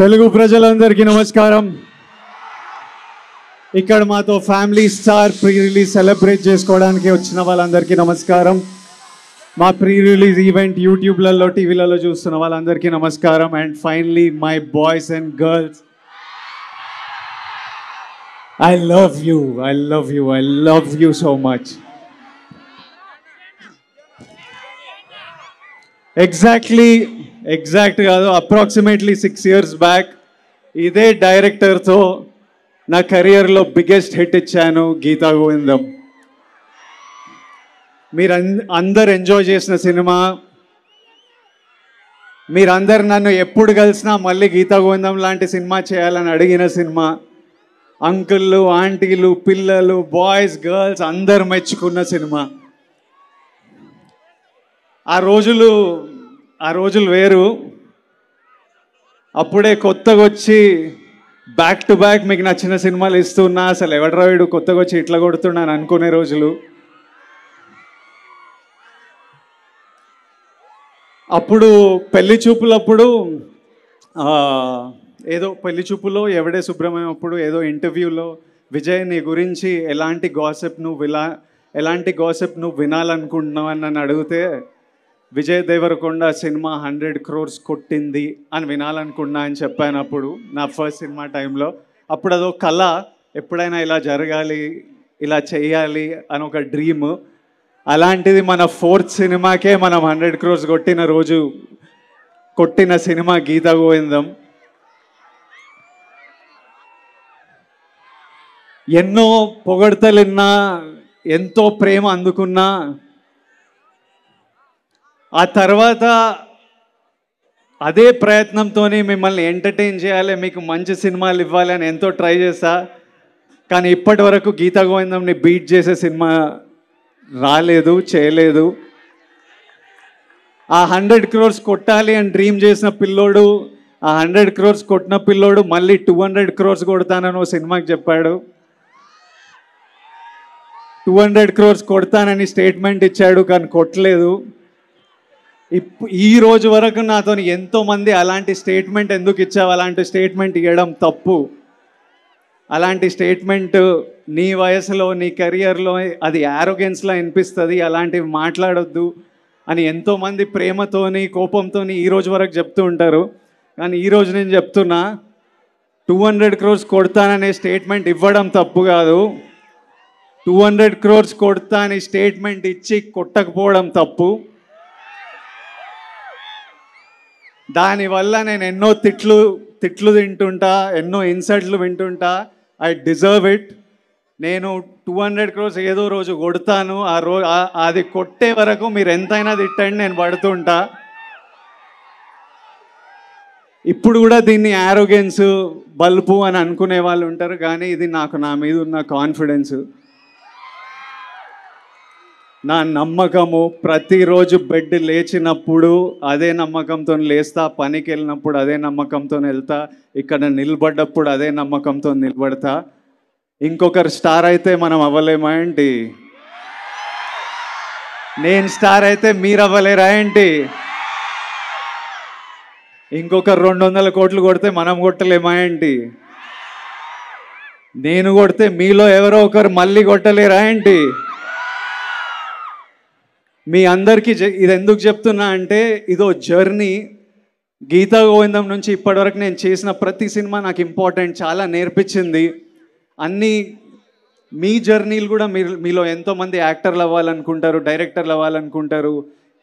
తెలుగు ప్రజలందరికీ నమస్కారం. ఇక్కడ మాతో family star pre release celebrate చేసుకోవడానికి వచ్చిన వాళ్ళందరికీ నమస్కారం. మా ప్రీ రిలీజ్ ఈవెంట్ యూట్యూబ్లలో టీవీలలో చూస్తున్న వాళ్ళందరికీ నమస్కారం. And finally my boys and girls, I love you, I love you, I love you so much. Exact కాదు, అప్రాక్సిమేట్లీ 6 years బ్యాక్ ఇదే డైరెక్టర్తో నా కెరియర్లో బిగ్గెస్ట్ హిట్ ఇచ్చాను, గీతా గోవిందం. మీరు అందరు ఎంజాయ్ చేసిన సినిమా, మీరందరు నన్ను ఎప్పుడు కలిసినా మళ్ళీ గీతా గోవిందం లాంటి సినిమా చేయాలని అడిగిన సినిమా. అంకుళ్ళు, ఆంటీలు, పిల్లలు, బాయ్స్, గర్ల్స్ అందరు మెచ్చుకున్న సినిమా. ఆ రోజులు వేరు. అప్పుడే కొత్తగా వచ్చి బ్యాక్ టు బ్యాక్ మీకు నచ్చిన సినిమాలు ఇస్తున్నా, అసలు ఎవడరా వీడు కొత్తగా వచ్చి ఇట్లా కొడుతున్నాను అనుకునే రోజులు. అప్పుడు పెళ్లి చూపులప్పుడు ఏదో పెళ్లి చూపులో ఎవడే సుబ్రహ్మణ్యం అప్పుడు ఏదో ఇంటర్వ్యూలో విజయ్ నీ గురించి ఎలాంటి గాసిప్ నువ్వు వినాలనుకుంటున్నావు అని నన్ను అడిగితే, విజయ్ దేవరకొండ సినిమా 100 crores కొట్టింది అని వినాలనుకున్నా అని చెప్పాను అప్పుడు నా ఫస్ట్ సినిమా టైంలో. అప్పుడు అదో కళ, ఎప్పుడైనా ఇలా జరగాలి, ఇలా చేయాలి అని ఒక డ్రీమ్. అలాంటిది మన 4th సినిమాకే మనం 100 crores కొట్టిన సినిమా గీతా గోవిందం. ఎన్నో పొగడ్తలున్నా, ఎంతో ప్రేమ అందుకున్నా, ఆ తర్వాత అదే ప్రయత్నంతో మిమ్మల్ని ఎంటర్టైన్ చేయాలి, మీకు మంచి సినిమాలు ఇవ్వాలి అని ఎంతో ట్రై చేశా. కానీ ఇప్పటి వరకు గీతా గోవిందంని బీట్ చేసే సినిమా రాలేదు, చేయలేదు. ఆ 100 crores కొట్టాలి అని డ్రీమ్ చేసిన పిల్లోడు, ఆ 100 crores కొట్టిన పిల్లోడు మళ్ళీ 200 crores కొడతానని ఓ సినిమాకి చెప్పాడు. 200 crores కొడతానని స్టేట్మెంట్ ఇచ్చాడు, కానీ కొట్టలేదు. ఈ రోజు వరకు నాతో ఎంతోమంది అలాంటి స్టేట్మెంట్ ఎందుకు ఇచ్చావు, అలాంటి స్టేట్మెంట్ ఇవ్వడం తప్పు, అలాంటి స్టేట్మెంట్ నీ వయసులో నీ కెరియర్లో అది యారోగెన్స్లో అనిపిస్తుంది, అలాంటివి మాట్లాడొద్దు అని ఎంతోమంది ప్రేమతోని కోపంతోని ఈ రోజు వరకు చెప్తూ ఉంటారు. కానీ ఈరోజు నేను చెప్తున్నా, 200 crores కొడతాననే స్టేట్మెంట్ ఇవ్వడం తప్పు కాదు, 200 crores కొడతా అని స్టేట్మెంట్ ఇచ్చి కొట్టకపోవడం తప్పు. దానివల్ల నేను ఎన్నో తిట్లు తింటుంటా, ఎన్నో ఇన్సల్ట్లు వింటుంటా. I deserve it. నేను 200 crores ఏదో రోజు కొడతాను. అది కొట్టే వరకు మీరు ఎంతైనా తిట్టండి, నేను పడుతుంటా. ఇప్పుడు కూడా దీన్ని యారోగెన్స్, బల్పు అని అనుకునే వాళ్ళు ఉంటారు, కానీ ఇది నా మీద ఉన్న కాన్ఫిడెన్స్, నా నమ్మకము. ప్రతిరోజు బెడ్ లేచినప్పుడు అదే నమ్మకంతో లేస్తా, పనికి వెళ్ళినప్పుడు అదే నమ్మకంతో వెళ్తా, ఇక్కడ నిలబడ్డప్పుడు అదే నమ్మకంతో నిలబడతా. ఇంకొకరు స్టార్ అయితే మనం అవ్వలేమా ఏంటి? నేను స్టార్ అయితే మీరు అవ్వలేరా ఏంటి? ఇంకొకరు 200 కోట్లు కొడితే మనం కొట్టలేమా ఏంటి? నేను కొడితే మీలో ఎవరో ఒకరు మళ్ళీ కొట్టలేరా ఏంటి? మీ అందరికీ ఇది ఎందుకు చెప్తున్నా అంటే, ఇదో జర్నీ. గీతా గోవిందం నుంచి ఇప్పటివరకు నేను చేసిన ప్రతి సినిమా నాకు ఇంపార్టెంట్, చాలా నేర్పించింది. అన్నీ మీ జర్నీలు కూడా మీలో ఎంతోమంది యాక్టర్లు అవ్వాలనుకుంటారు, డైరెక్టర్లు అవ్వాలనుకుంటారు,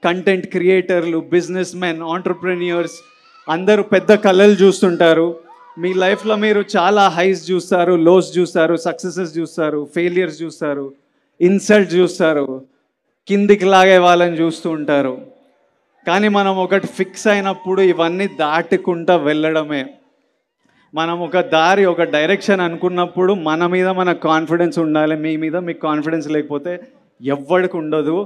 కంటెంట్ క్రియేటర్లు, బిజినెస్ మెన్, ఆంటర్ప్రెన్యూర్స్ అందరూ పెద్ద కళలు చూస్తుంటారు. మీ లైఫ్లో మీరు చాలా హైస్ చూస్తారు, లోస్ చూస్తారు, సక్సెసెస్ చూస్తారు, ఫెయిలియర్స్ చూస్తారు, ఇన్సల్ట్ చూస్తారు, కిందికి లాగే వాళ్ళని చూస్తూ ఉంటారు. కానీ మనం ఒకటి ఫిక్స్ అయినప్పుడు ఇవన్నీ దాటుకుంటూ వెళ్ళడమే. మనం ఒక దారి, ఒక డైరెక్షన్ అనుకున్నప్పుడు మన మీద మన కాన్ఫిడెన్స్ ఉండాలి. మీ మీద మీకు కాన్ఫిడెన్స్ లేకపోతే ఎవ్వడికి ఉండదు.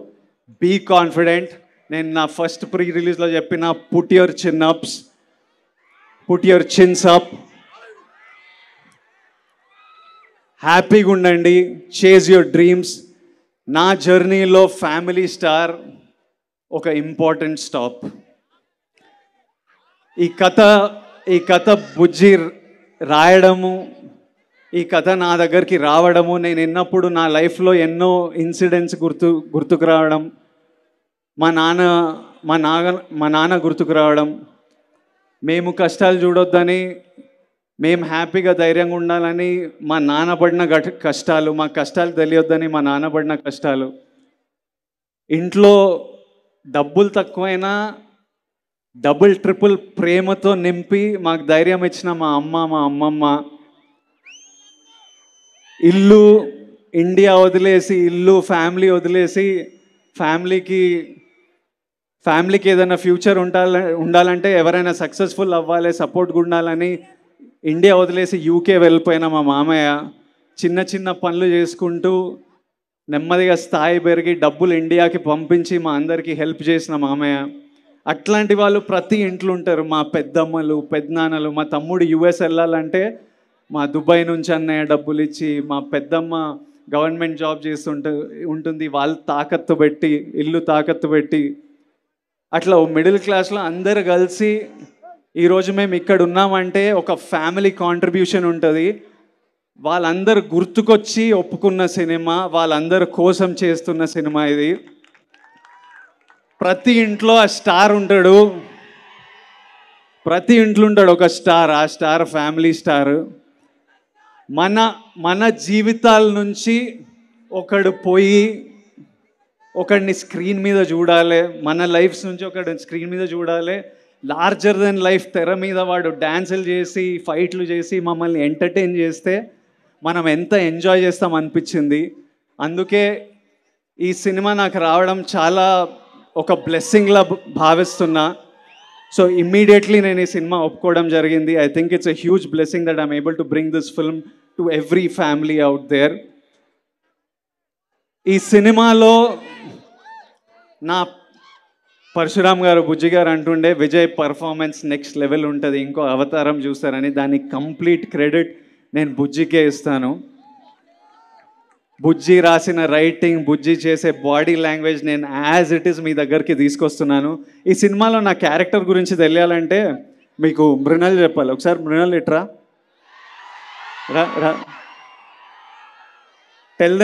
Be confident. నేను నా ఫస్ట్ ప్రీ రిలీజ్లో చెప్పిన పుట్ యువర్ చిన్స్ అప్, హ్యాపీగా ఉండండి, చేజ్ యువర్ డ్రీమ్స్. నా జర్నీలో ఫ్యామిలీ స్టార్ ఒక ఇంపార్టెంట్ స్టాప్. ఈ కథ ఈ కథ బుజ్జి రాయడము, ఈ కథ నా దగ్గరికి రావడము, నేను విన్నప్పుడు నా లైఫ్లో ఎన్నో ఇన్సిడెంట్స్ గుర్తుకు రావడం, మా నాన్న గుర్తుకు రావడం, మేము కష్టాలు చూడొద్దని, మేము హ్యాపీగా ధైర్యంగా ఉండాలని మా నాన్న పడిన కష్టాలు, మా కష్టాలు తెలియొద్దని మా నాన్న పడిన కష్టాలు, ఇంట్లో డబ్బులు తక్కువైనా డబుల్ ట్రిపుల్ ప్రేమతో నింపి మాకు ధైర్యం ఇచ్చిన మా అమ్మ, మా అమ్మమ్మ, ఇల్లు ఇండియా వదిలేసి, ఇల్లు ఫ్యామిలీ వదిలేసి, ఫ్యామిలీకి ఏదైనా ఫ్యూచర్ ఉండాలంటే, ఎవరైనా సక్సెస్ఫుల్ అవ్వాలి, సపోర్ట్గా ఉండాలని ఇండియా వదిలేసి యూకే వెళ్ళిపోయిన మా మామయ్య చిన్న చిన్న పనులు చేసుకుంటూ నెమ్మదిగా స్థాయి పెరిగి డబ్బులు ఇండియాకి పంపించి మా అందరికీ హెల్ప్ చేసిన మామయ్య. అట్లాంటి వాళ్ళు ప్రతి ఇంట్లో ఉంటారు. మా పెద్దమ్మలు, పెద్దనాన్నలు, మా తమ్ముడు యుఎస్ వెళ్ళాలంటే మా దుబాయ్ నుంచి అన్నయ్య డబ్బులు ఇచ్చి, మా పెద్దమ్మ గవర్నమెంట్ జాబ్ ఉంటుంది, వాళ్ళు తాకత్తు పెట్టి, ఇల్లు తాకత్తు పెట్టి, అట్లా మిడిల్ క్లాస్లో అందరు కలిసి ఈరోజు మేము ఇక్కడ ఉన్నామంటే ఒక ఫ్యామిలీ కాంట్రిబ్యూషన్ ఉంటుంది. వాళ్ళందరూ గుర్తుకొచ్చి ఒప్పుకున్న సినిమా, వాళ్ళందరూ కోసం చేస్తున్న సినిమా ఇది. ప్రతి ఇంట్లో ఆ స్టార్ ఉంటాడు, ప్రతి ఇంట్లో ఉంటాడు ఒక స్టార్. ఆ స్టార్ ఫ్యామిలీ స్టార్. మన జీవితాల నుంచి ఒకడు పోయి ఒకడిని స్క్రీన్ మీద చూడాలి, మన లైఫ్స్ నుంచి ఒకడిని స్క్రీన్ మీద చూడాలి. లార్జర్ దెన్ లైఫ్ తెర మీద వాడు డ్యాన్సులు చేసి, ఫైట్లు చేసి మమ్మల్ని ఎంటర్టైన్ చేస్తే మనం ఎంత ఎంజాయ్ చేస్తాం అనిపించింది. అందుకే ఈ సినిమా నాకు రావడం చాలా ఒక బ్లెస్సింగ్లా భావిస్తున్నా. సో ఇమ్మీడియట్లీ నేను ఈ సినిమా ఒప్పుకోవడం జరిగింది. I think it's a huge blessing that I'm able to bring this film to every family out there. ఈ సినిమాలో నా పరశురామ్ గారు, బుజ్జి గారు అంటుండే విజయ్ పర్ఫార్మెన్స్ నెక్స్ట్ లెవెల్ ఉంటుంది, ఇంకో అవతారం చూస్తారని. దానికి కంప్లీట్ క్రెడిట్ నేను బుజ్జికే ఇస్తాను. బుజ్జి రాసిన రైటింగ్, బుజ్జి చేసే బాడీ లాంగ్వేజ్ నేను యాజ్ ఇట్ ఈస్ మీ దగ్గరికి తీసుకొస్తున్నాను. ఈ సినిమాలో నా క్యారెక్టర్ గురించి తెలియాలంటే మీకు మృణల్ చెప్పాలి. ఒకసారి మృణల్ ఇట్రా, రా. Tell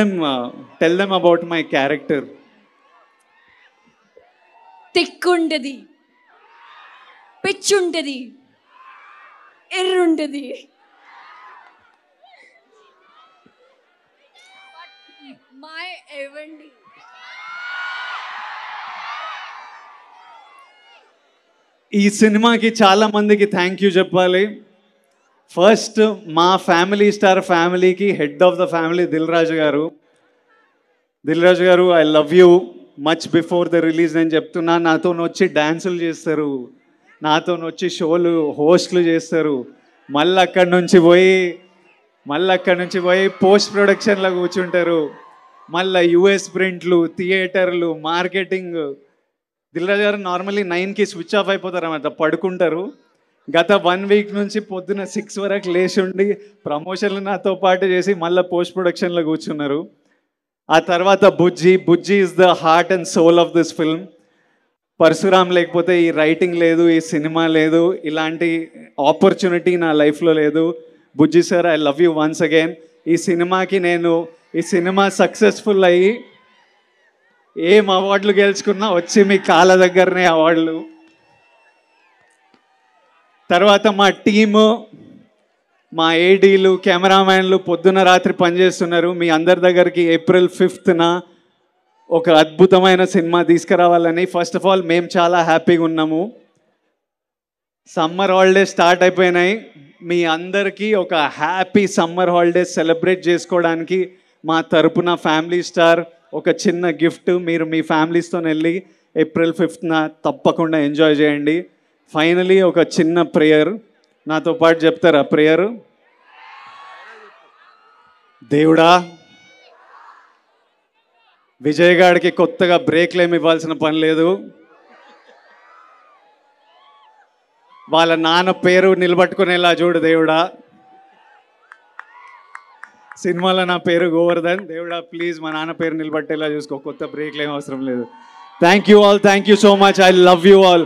them about my character. తిక్కుంటది, పిచ్చుంటది, ఎర్రుంటది, ఈ సినిమాకి చాలా మందికి థ్యాంక్ యూ చెప్పాలి. ఫస్ట్ మా ఫ్యామిలీ స్టార్ ఫ్యామిలీకి head of the family Dil Raju గారు, I love you. Much before the release నేను చెప్తున్నా. నాతో వచ్చి డ్యాన్సులు చేస్తారు, నాతో వచ్చి షోలు హోస్ట్లు చేస్తారు, మళ్ళీ అక్కడి నుంచి పోయి పోస్ట్ ప్రొడక్షన్లో కూర్చుంటారు, మళ్ళీ యుఎస్ ప్రింట్లు, థియేటర్లు, మార్కెటింగ్. దిల్రాజు గారు నార్మల్లీ 9కి స్విచ్ ఆఫ్ అయిపోతారు అన్నమాట, పడుకుంటారు. గత 1 వీక్ నుంచి పొద్దున 6 వరకు లేచి ఉండి ప్రమోషన్లు నాతో పాటు చేసి మళ్ళీ పోస్ట్ ప్రొడక్షన్లో కూర్చున్నారు. ఆ తర్వాత Bujji is the heart and soul of this film. Parasuram లేకపోతే ఈ రైటింగ్ లేదు, ఈ సినిమా లేదు, ఇలాంటి ఆపర్చునిటీ నా లైఫ్లో లేదు. Bujji sir, I love you once again. ఈ సినిమా సక్సెస్ఫుల్ అయ్యి ఏం అవార్డులు గెలుచుకున్నా వచ్చి మీ కాళ్ళ దగ్గరనే అవార్డులు. తర్వాత మా టీము, మా ఏడీలు, కెమెరామ్యాన్లు పొద్దున రాత్రి పనిచేస్తున్నారు. మీ అందరి దగ్గరికి April 5th ఒక అద్భుతమైన సినిమా తీసుకురావాలని. ఫస్ట్ ఆఫ్ ఆల్ మేము చాలా హ్యాపీగా ఉన్నాము. సమ్మర్ హాలిడేస్ స్టార్ట్ అయిపోయినాయి. మీ అందరికీ ఒక హ్యాపీ సమ్మర్ హాలిడేస్ సెలబ్రేట్ చేసుకోవడానికి మా తరపున ఫ్యామిలీ స్టార్ ఒక చిన్న గిఫ్ట్. మీరు మీ ఫ్యామిలీస్తో వెళ్ళి April 5th తప్పకుండా ఎంజాయ్ చేయండి. ఫైనలీ ఒక చిన్న ప్రేయర్ నాతో పాటు చెప్తారా? ప్రేయర్. దేవుడా, విజయ్ గాడికి కొత్తగా బ్రేక్లు ఏమి ఇవ్వాల్సిన పని లేదు. వాళ్ళ నాన్న పేరు నిలబట్టుకునేలా చూడు దేవుడా. సినిమాలో నా పేరు గోవర్ధన్. దేవుడా ప్లీజ్ మా నాన్న పేరు నిలబట్టేలా చూసుకో. కొత్త బ్రేక్లు ఏం అవసరం లేదు. Thank you all, thank you so much. I love you all.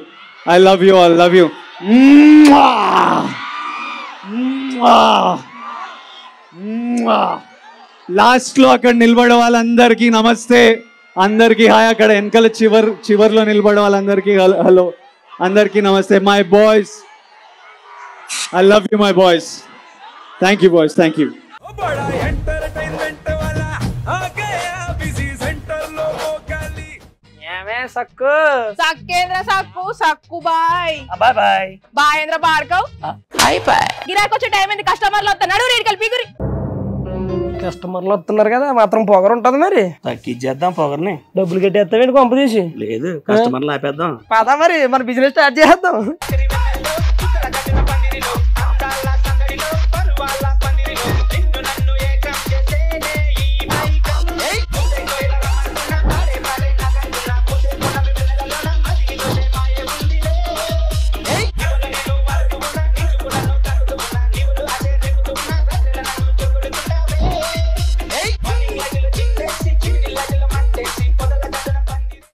Last లో అక్కడ నిలబడే వాళ్ళందరికీ నమస్తే, అందరికీ హాయ్. అక్కడ వెనకాల చివర్లో నిలబడే వాళ్ళందరికీ హలో, అందరికీ నమస్తే. My boys, I love you my boys. Thank you boys, thank you. సక్కు సక్కేంద్ర సక్కు సక్కు బాయ్ బాయ్ బాయ్ బాయేంద్ర భార్గవ్ బాయ్ బాయ్. గిరాకి వచ్చే టైం ఏంది, కస్టమర్లు వస్తున్నాడు, రేడికి వెళ్ళి పీగురి. కస్టమర్లు వస్తున్నారు కదా, మాత్రం పొగరు ఉంటది మరి. తగ్గించేద్దాం పొగర్ని. డబ్బులు కట్టేస్తావేంటి కొంప తీసి? లేదు, కస్టమర్లు ఆపేద్దాం. పదా మరి మన బిజినెస్ స్టార్ట్ చేద్దాం.